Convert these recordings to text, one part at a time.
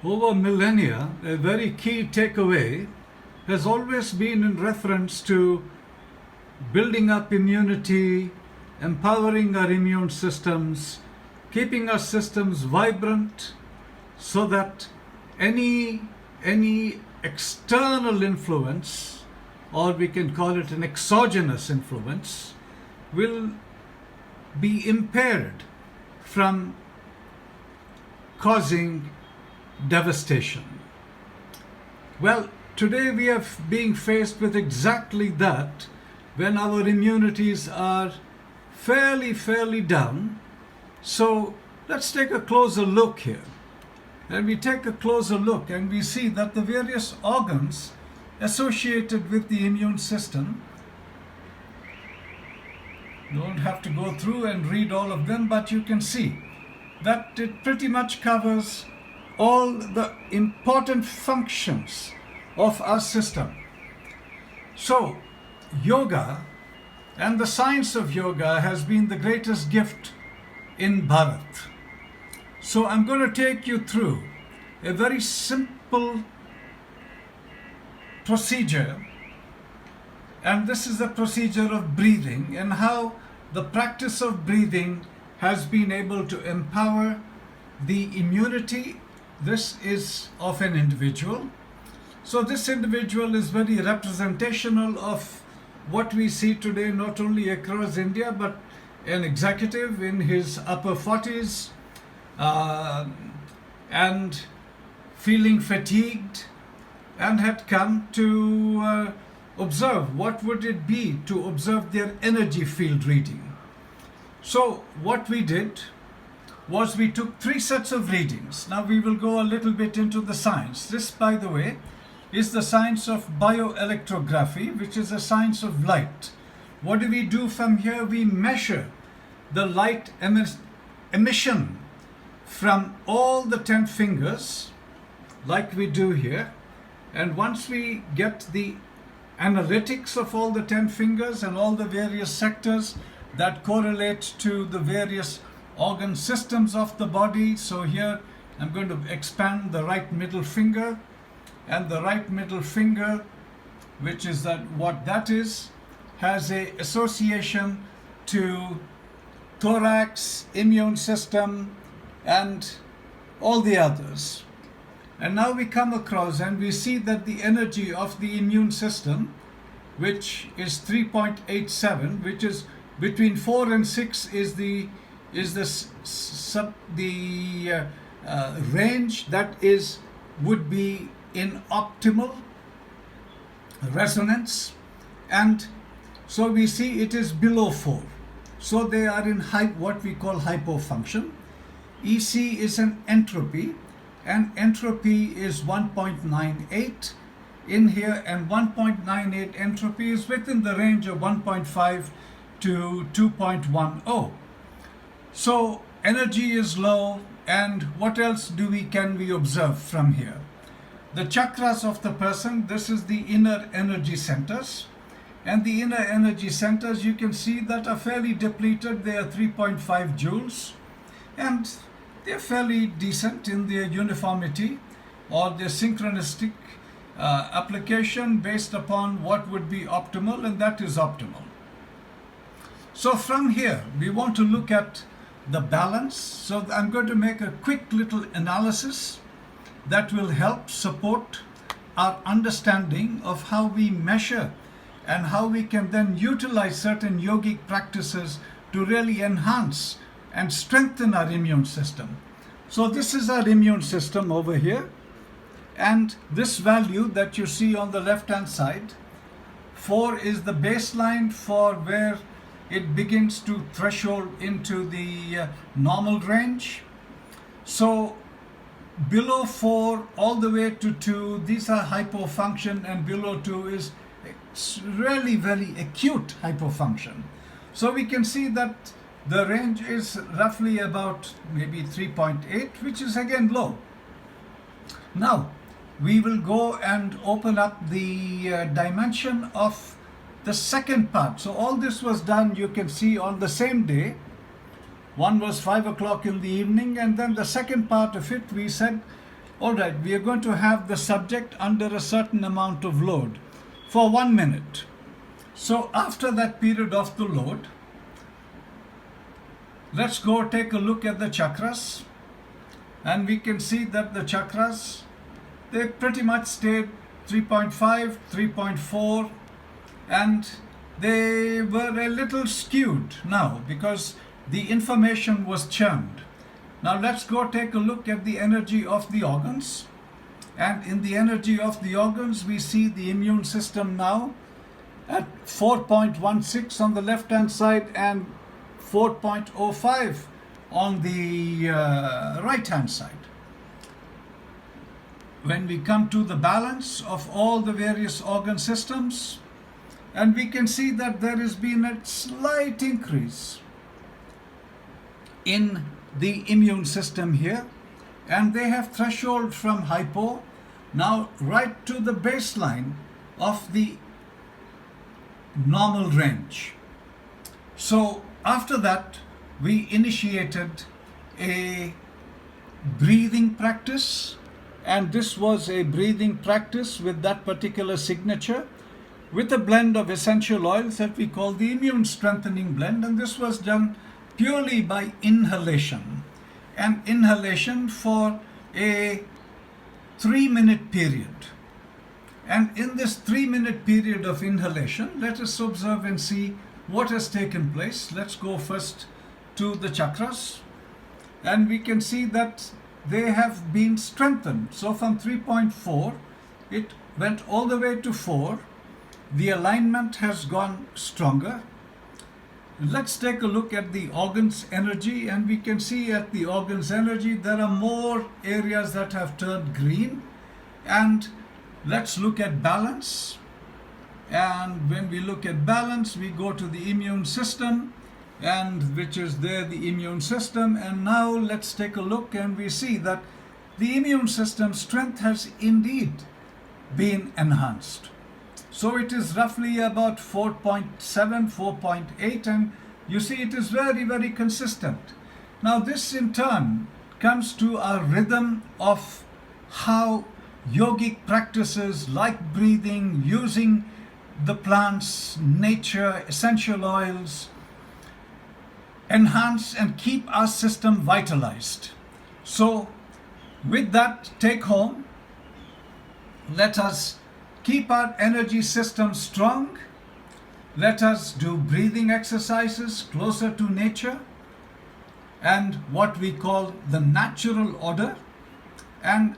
Over millennia, a very key takeaway has always been in reference to building up immunity, empowering our immune systems, keeping our systems vibrant so that any external influence, or we can call it an exogenous influence, will be impaired from causing devastation. Well, today we are being faced with exactly that when our immunities are fairly down. So let's take a closer look here. And we take a closer look and we see that the various organs associated with the immune system, you don't have to go through and read all of them, but you can see that it pretty much covers all the important functions of our system. So, yoga and the science of yoga has been the greatest gift in Bharat. So, I'm going to take you through a very simple procedure, and this is the procedure of breathing and how the practice of breathing has been able to empower the immunity. This is of an individual. So this individual is very representational of what we see today, not only across India, but an executive in his upper 40s and feeling fatigued, and had come to observe what would it be to observe their energy field reading. So what we did was we took 3 sets of readings. Now we will go a little bit into the science. This, by the way, is the science of bioelectrography, which is a science of light. What do we do from here? We measure the light emission from all the 10 fingers, like we do here. And once we get the analytics of all the 10 fingers and all the various sectors that correlate to the various organ systems of the body. So here I'm going to expand the right middle finger, and the right middle finger, which is what that is, has a association to thorax, immune system, and all the others. And now we come across and we see that the energy of the immune system, which is 3.87, which is between 4 and 6, is the range that would be in optimal resonance, and so we see it is below 4. So they are in what we call hypofunction. EC is an entropy, and entropy is 1.98 in here, and 1.98 entropy is within the range of 1.5 to 2.10. So energy is low, and what else can we observe from here? The chakras of the person, this is the inner energy centers, and the inner energy centers you can see that are fairly depleted. They are 3.5 joules, and they're fairly decent in their uniformity or their synchronistic application based upon what would be optimal, and that is optimal. So from here we want to look at the balance. So I'm going to make a quick little analysis that will help support our understanding of how we measure and how we can then utilize certain yogic practices to really enhance and strengthen our immune system. So this is our immune system over here, and this value that you see on the left hand side, 4 is the baseline for where it begins to threshold into the normal range. So below 4 all the way to 2, these are hypofunction, and below 2 is really very acute hypofunction. So we can see that the range is roughly about maybe 3.8, which is again low. Now we will go and open up the dimension of the second part. So all this was done, you can see, on the same day. One was 5 o'clock in the evening, and then the second part of it we said All right, we are going to have the subject under a certain amount of load for 1 minute. So after that period of the load, let's go take a look at the chakras, and we can see that the chakras, they pretty much stayed 3.5, 3.4, and they were a little skewed now because the information was churned. Now let's go take a look at the energy of the organs. And in the energy of the organs, we see the immune system now at 4.16 on the left hand side and 4.05 on the right hand side. When we come to the balance of all the various organ systems, and we can see that there has been a slight increase in the immune system here, and they have threshold from hypo now right to the baseline of the normal range. So after that, we initiated a breathing practice, and this was a breathing practice with that particular signature, with a blend of essential oils that we call the immune strengthening blend, and this was done purely by inhalation, and inhalation for a 3-minute period. And in this 3-minute period of inhalation, let us observe and see what has taken place. Let's go first to the chakras, and we can see that they have been strengthened. So from 3.4, it went all the way to 4. The alignment has gone stronger. Let's take a look at the organs energy, and we can see at the organs energy there are more areas that have turned green. And let's look at balance, and when we look at balance, we go to the immune system, and which is there, the immune system. And now let's take a look, and we see that the immune system strength has indeed been enhanced. So it is roughly about 4.7, 4.8, and you see it is very, very consistent. Now this in turn comes to our rhythm of how yogic practices like breathing, using the plants, nature, essential oils, enhance and keep our system vitalized. So with that take home, let us keep our energy system strong. Let us do breathing exercises closer to nature and what we call the natural order. And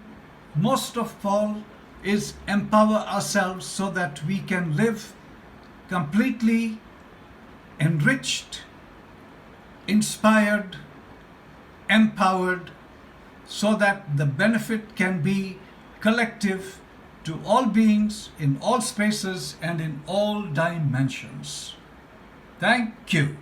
most of all is empower ourselves so that we can live completely enriched, inspired, empowered, so that the benefit can be collective to all beings in all spaces and in all dimensions. Thank you.